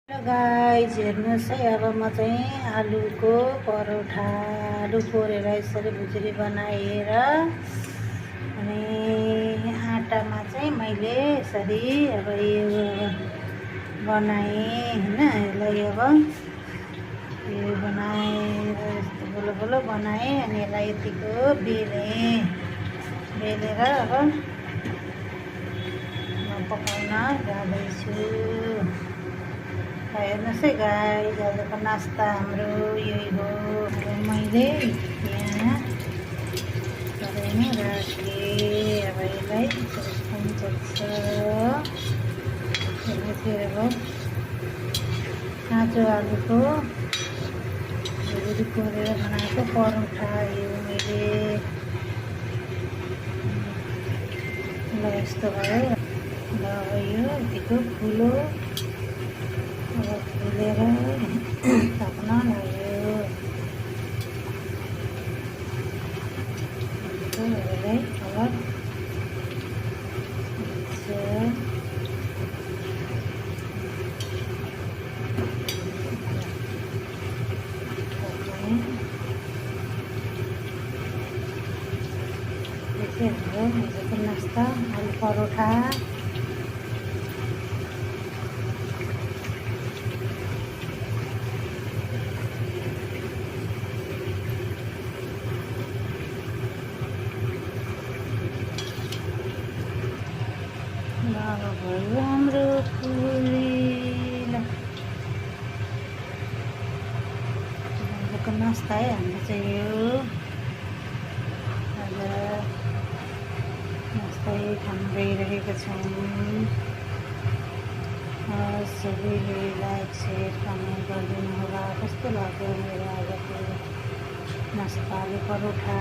Hello guys हेर्नुहोस् है। अब म चाहिँ आलुको परोठा आलु पोरेर यसरी भुज्री बनाएर अनि आटामा चाहिँ मैले यसरी अब यो बनाएँ होइन। यसलाई अब यो बनाएर यस्तो गोलो गोलो बनाएँ अनि यसलाई यतिको बेलेर अब म पकाउन जाँदैछु। हेर्नुहोस् है गाइस, आजको नास्ता हाम्रो यही हो। अब मैले यहाँ कराईमा राखेँ। अब यसलाई पनि चल्छ। यसलाई चाहिँ अब काँचो आलुको भुज्री पोलेर बनाएको परोठा यो मैले। ल यस्तो भयो। ल अब यो यतिको फुलो अब फुलेर पाक्न लाग्यो। यसलाई कलर हाम्रो आजको नास्ता आलु परोठा। अब भयो हाम्रो पुरी। आजको नास्ता है हाम्रो चाहिँ यो। आज नास्ता खानु गइरहेको छौँ। सबैले लाइक सेयर कमेन्ट गरिदिनु होला। कस्तो लाग्यो मेरो आजको नास्ता आलु परोठा।